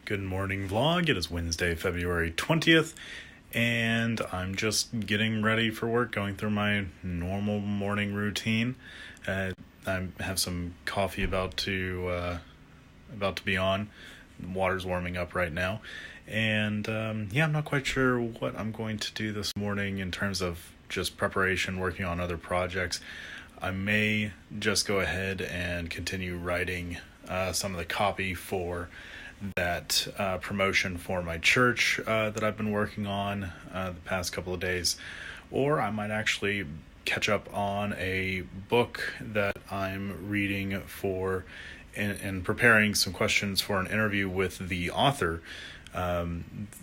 Good morning vlog. It is Wednesday, February 20th, and I'm just getting ready for work, going through my normal morning routine. I have some coffee about to be on. The water's warming up right now. And I'm not quite sure what I'm going to do this morning in terms of just preparation, working on other projects. I may just go ahead and continue writing some of the copy for that promotion for my church that I've been working on the past couple of days, or I might actually catch up on a book that I'm reading for and preparing some questions for an interview with the author.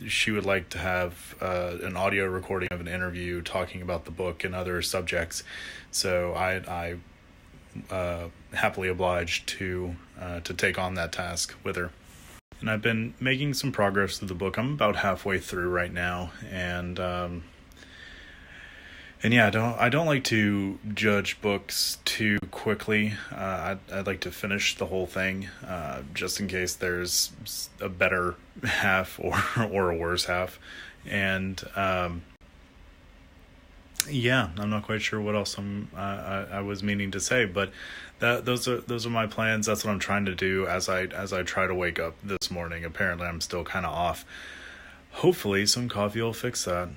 She would like to have an audio recording of an interview talking about the book and other subjects, so I happily obliged to take on that task with her. And I've been making some progress through the book. I'm about halfway through right now, and I don't like to judge books too quickly. I'd like to finish the whole thing, just in case there's a better half or a worse half. And I'm not quite sure what else I was meaning to say, but those are my plans. That's what I'm trying to do as I try to wake up this morning. Apparently, I'm still kind of off. Hopefully, some coffee will fix that.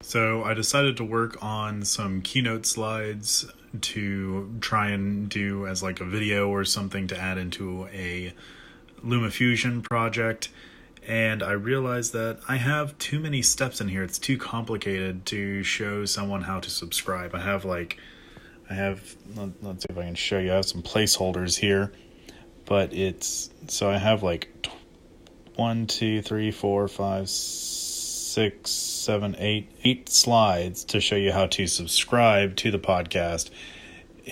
So I decided to work on some Keynote Slides to try and do as like a video or something to add into a LumaFusion project. And I realized that I have too many steps in here. It's too complicated to show someone how to subscribe. Let's see if I can show you. I have some placeholders here, but I have like 8 slides to show you how to subscribe to the podcast.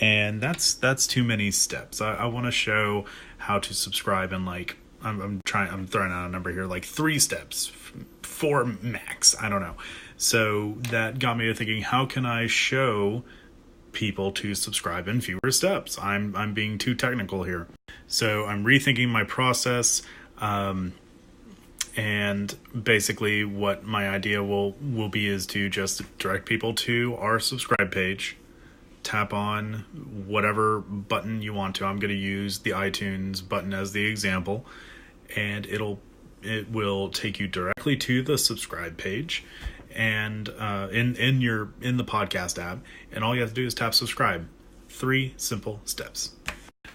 And that's too many steps. I want to show how to subscribe in like, I'm throwing out a number here, like 3 steps, 4 max. I don't know. So that got me to thinking, how can I show people to subscribe in fewer steps? I'm being too technical here. So I'm rethinking my process. And basically what my idea will be is to just direct people to our subscribe page, tap on whatever button you want to. I'm going to use the iTunes button as the example, and it will take you directly to the subscribe page, and in the podcast app, and all you have to do is tap subscribe. 3 simple steps.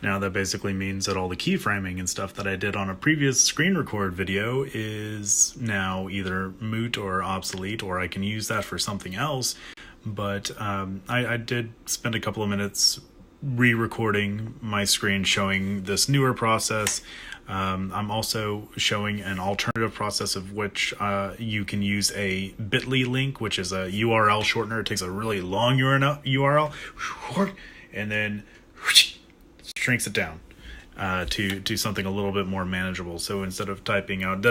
Now that basically means that all the keyframing and stuff that I did on a previous screen record video is now either moot or obsolete, or I can use that for something else. But I did spend a couple of minutes re-recording my screen showing this newer process. I'm also showing an alternative process of which you can use a bit.ly link, which is a URL shortener. It takes a really long URL and then shrinks it down to something a little bit more manageable. So instead of typing out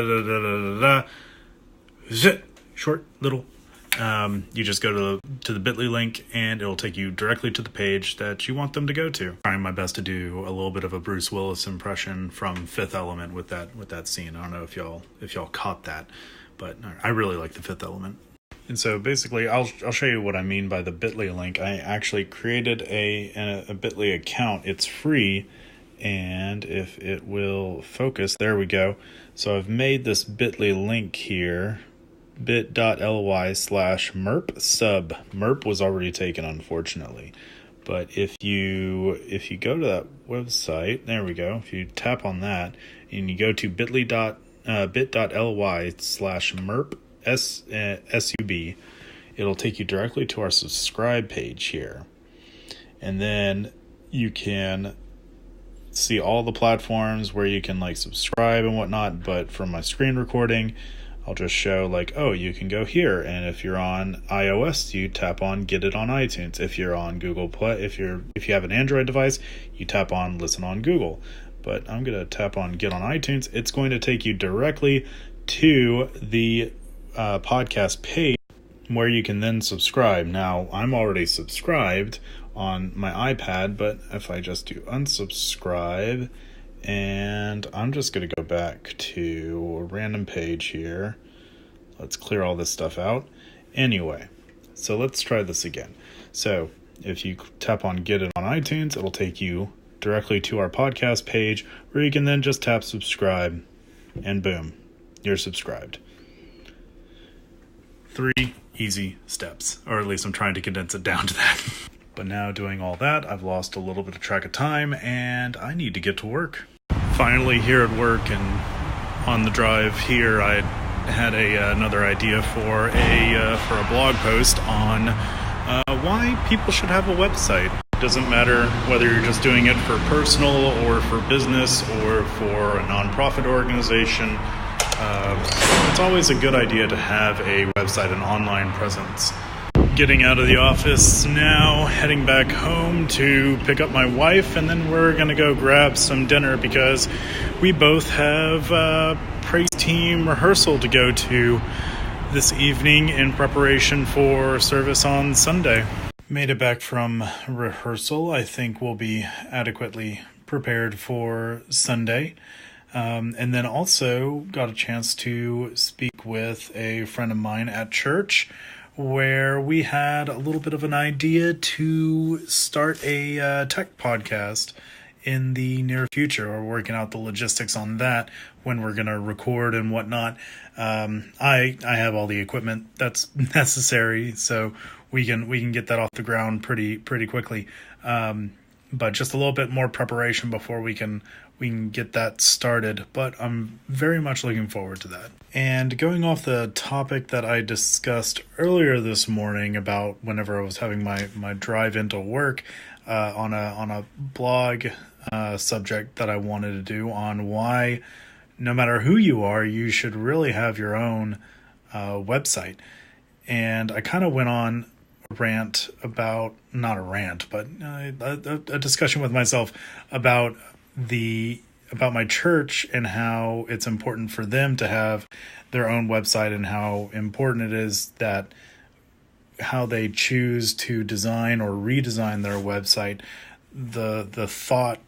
short little, you just go to the bit.ly link, and it'll take you directly to the page that you want them to go to. Trying my best to do a little bit of a Bruce Willis impression from Fifth Element with that scene. I don't know if y'all caught that, but I really like the Fifth Element. And so basically, I'll show you what I mean by the bit.ly link. I actually created a bit.ly account. It's free, and if it will focus, there we go. So I've made this bit.ly link here, bit.ly/merp sub. Merp was already taken, unfortunately. But if you go to that website, there we go. If you tap on that and you go to bit.ly/merp sub, it'll take you directly to our subscribe page here, and then you can see all the platforms where you can like subscribe and whatnot. But from my screen recording, I'll just show like, oh, you can go here, and if you're on iOS, you tap on Get It on iTunes. If you're on Google Play, if you have an Android device, you tap on Listen on Google. But I'm gonna tap on Get on iTunes. It's going to take you directly to the podcast page where you can then subscribe. Now, I'm already subscribed on my iPad, but if I just do unsubscribe And I'm just going to go back to a random page here. Let's clear all this stuff out. Anyway, so let's try this again. So if you tap on Get It on iTunes, it'll take you directly to our podcast page where you can then just tap subscribe and boom, you're subscribed. 3 easy steps, or at least I'm trying to condense it down to that. But now doing all that, I've lost a little bit of track of time and I need to get to work. Finally here at work, and on the drive here, I had another idea for a blog post on why people should have a website. It doesn't matter whether you're just doing it for personal or for business or for a nonprofit organization. It's always a good idea to have a website, an online presence. Getting out of the office now, heading back home to pick up my wife, and then we're going to go grab some dinner because we both have praise team rehearsal to go to this evening in preparation for service on Sunday. Made it back from rehearsal. I think we'll be adequately prepared for Sunday. And then also got a chance to speak with a friend of mine at church where we had a little bit of an idea to start a tech podcast in the near future. We're working out the logistics on that, when we're going to record and whatnot. I have all the equipment that's necessary, so we can get that off the ground pretty quickly. But just a little bit more preparation before we can get that started. But I'm very much looking forward to that. And going off the topic that I discussed earlier this morning about whenever I was having my drive into work, on a blog subject that I wanted to do on why, no matter who you are, you should really have your own website. And I kind of went on a rant about, not a rant, but a discussion with myself about my church and how it's important for them to have their own website, and how important it is that how they choose to design or redesign their website, the thought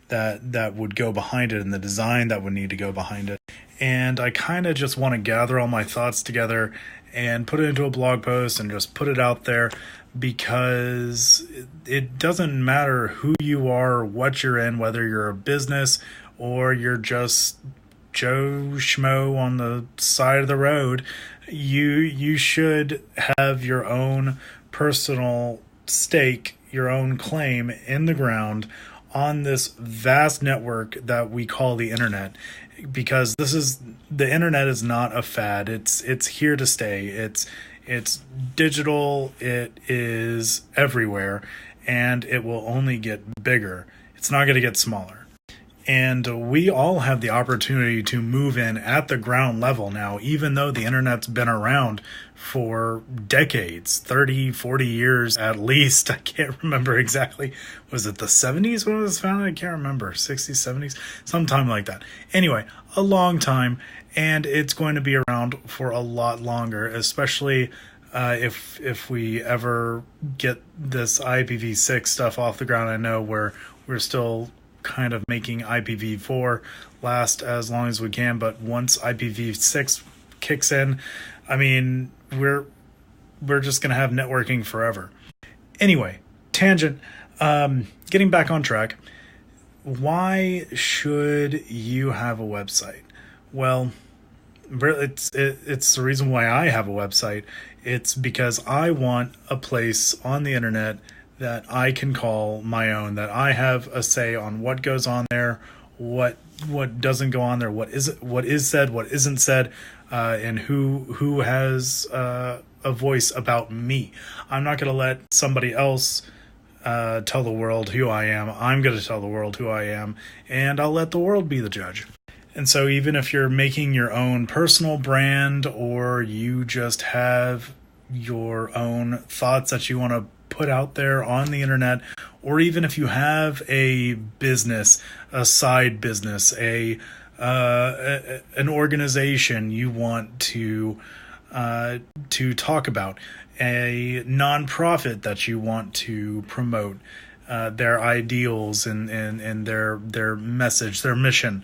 that would go behind it and the design that would need to go behind it. And I kind of just want to gather all my thoughts together and put it into a blog post and just put it out there, because it doesn't matter who you are, what you're in, whether you're a business or you're just Joe Schmo on the side of the road. You should have your own personal stake, your own claim in the ground on this vast network that we call the internet, because the internet is not a fad. It's here to stay. It's digital. It is everywhere, and it will only get bigger. It's not going to get smaller. And we all have the opportunity to move in at the ground level now, even though the internet's been around for decades, 30, 40 years at least. I can't remember exactly. Was it the 70s when it was founded? I can't remember. 60s, 70s, sometime like that. Anyway, a long time, and it's going to be around for a lot longer, especially if we ever get this IPv6 stuff off the ground. I know we're still kind of making IPv4 last as long as we can, but once IPv6 kicks in, I mean, we're just going to have networking forever. Anyway, tangent, getting back on track. Why should you have a website? Well, it's the reason why I have a website. It's because I want a place on the internet that I can call my own, that I have a say on what goes on there, what doesn't go on there, what is said, what isn't said, and who has a voice about me. I'm not going to let somebody else tell the world who I am. I'm going to tell the world who I am, and I'll let the world be the judge. And so even if you're making your own personal brand, or you just have your own thoughts that you want to put out there on the internet, or even if you have a business, a side business, an organization you want to talk about, a nonprofit that you want to promote, their ideals and their message, their mission.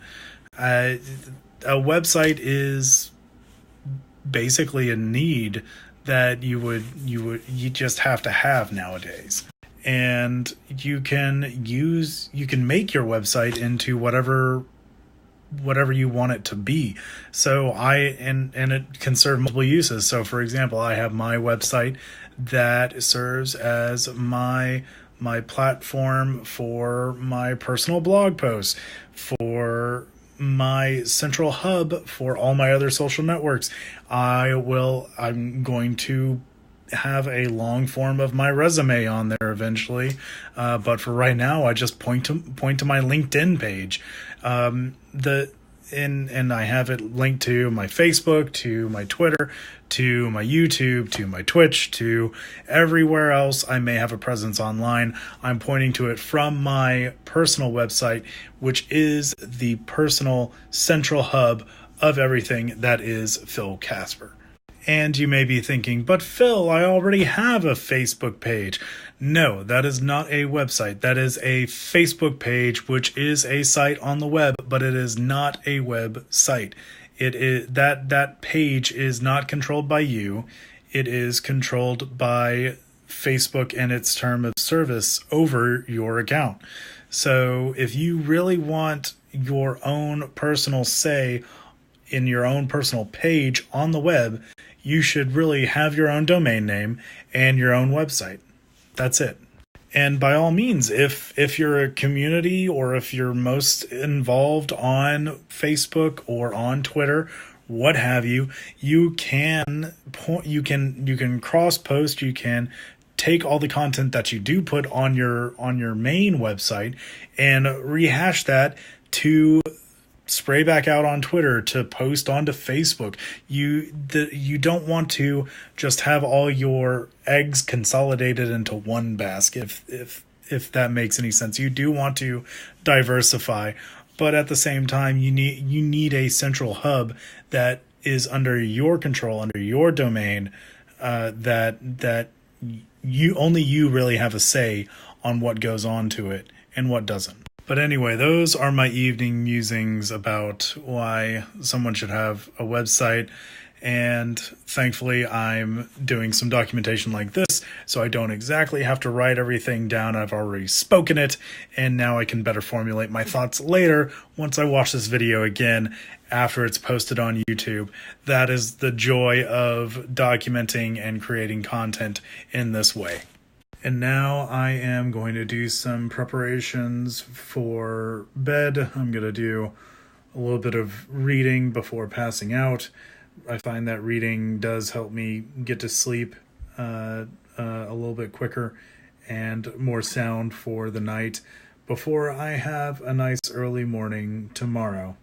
A website is basically a need that you just have to have nowadays. And you can make your website into whatever you want it to be. So and it can serve multiple uses. So for example, I have my website that serves as my platform for my personal blog posts, for my central hub for all my other social networks. I'm going to have a long form of my resume on there eventually, but for right now I just point to my LinkedIn page. And I have it linked to my Facebook, to my Twitter, to my YouTube, to my Twitch, to everywhere else I may have a presence online. I'm pointing to it from my personal website, which is the personal central hub of everything that is Phil Casper. And you may be thinking, but Phil, I already have a Facebook page. No, that is not a website. That is a Facebook page, which is a site on the web, but it is not a website. It is that page is not controlled by you. It is controlled by Facebook and its term of service over your account. So if you really want your own personal say in your own personal page on the web, you should really have your own domain name and your own website. That's it. And by all means, if you're a community or if you're most involved on Facebook or on Twitter, what have you, you can cross post, you can take all the content that you do put on your main website and rehash that to spray back out on Twitter, to post onto Facebook. You don't want to just have all your eggs consolidated into one basket, if that makes any sense. You do want to diversify, but at the same time you need a central hub that is under your control, under your domain, that you really have a say on what goes on to it and what doesn't. But anyway, those are my evening musings about why someone should have a website. And thankfully, I'm doing some documentation like this, so I don't exactly have to write everything down. I've already spoken it, and now I can better formulate my thoughts later once I watch this video again after it's posted on YouTube. That is the joy of documenting and creating content in this way. And now I am going to do some preparations for bed. I'm going to do a little bit of reading before passing out. I find that reading does help me get to sleep a little bit quicker and more sound for the night before I have a nice early morning tomorrow.